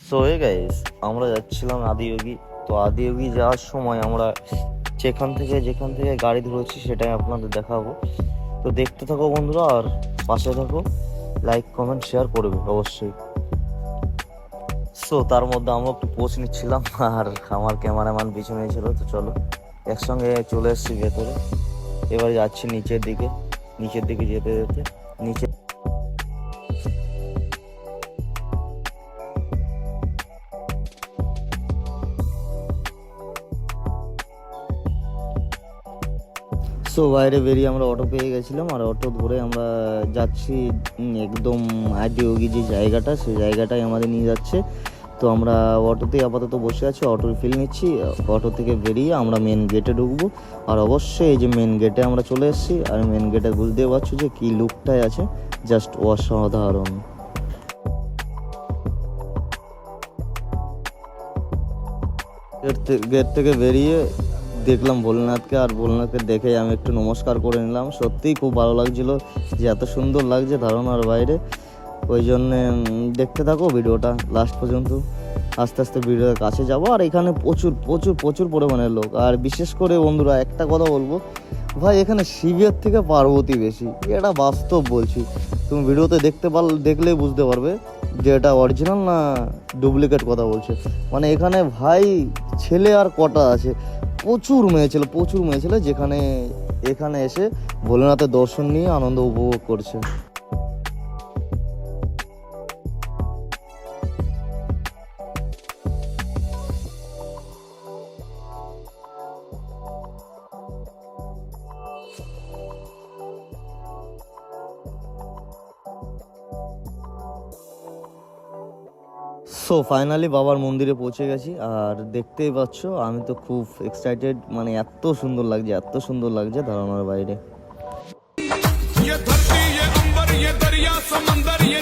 So hey guys, আমরা যাচ্ছিলাম আদিয়োগী। তো আদিয়োগী যাওয়ার সময় আমরা যেখান থেকে গাড়ি ধরেছি সেটাই আপনাদের দেখাবো। তো দেখতে থাকো বন্ধুরা, আর পাশে থাকো, লাইক কমেন্ট শেয়ার করবে অবশ্যই। সো তার মধ্যে আমরা একটু পোস্ট নিচ্ছিলাম, আর আমার ক্যামেরাম্যান পিছনে ছিল। তো চলো একসঙ্গে চলে এসেছি ভেতরে। এবার যাচ্ছি নিচের দিকে যেতে যেতে নিচে। সো বাইরে বেরিয়ে আমরা অটো পেয়ে গেছিলাম, আর অটো ধরে আমরা যাচ্ছি একদম আদিয়োগী যে জায়গাটা, সেই জায়গাটাই আমাদের নিয়ে যাচ্ছে। তো আমরা অটোতেই আপাতত বসে আছি, অটোর ফিল নিচ্ছি। অটো থেকে বেরিয়ে আমরা মেন গেটে ঢুকবো। আর অবশ্যই এই যে মেন গেটে আমরা চলে এসেছি, আর মেন গেটে বুঝতেই পারছো যে কী লুকটাই আছে, জাস্ট অসাধারণ। গেট থেকে বেরিয়ে দেখলাম ভোলেনাথকে, আর ভোলেনাথকে দেখে আমি একটু নমস্কার করে নিলাম। সত্যিই খুব ভালো লাগছিল যে এত সুন্দর লাগছে, ধারণার বাইরে। ওই জন্যে দেখতে থাকো ভিডিওটা লাস্ট পর্যন্ত। আস্তে আস্তে ভিডিওর কাছে যাবো। আর এখানে প্রচুর প্রচুর প্রচুর পরিমাণের লোক। আর বিশেষ করে বন্ধুরা একটা কথা বলবো, ভাই এখানে শিবের থেকে পার্বতী বেশি, এটা বাস্তব বলছি। তুমি ভিডিওতে দেখলেই বুঝতে পারবে যে এটা অরিজিনাল না ডুপ্লিকেট কথা বলছে। মানে এখানে ভাই ছেলে আর কটা আছে, প্রচুর মেয়ে ছেলে এখানে এসে ভোলেনাথের দর্শন নিয়ে আনন্দ উপভোগ করছে। সো ফাইনালি বাবার মন্দিরে পৌঁছে গেছি, আর দেখতেই পাচ্ছ আমি তো খুব এক্সাইটেড। মানে এত সুন্দর লাগছে ধারণার বাইরে। ये धरती ये अंबर ये दरिया समंदर ये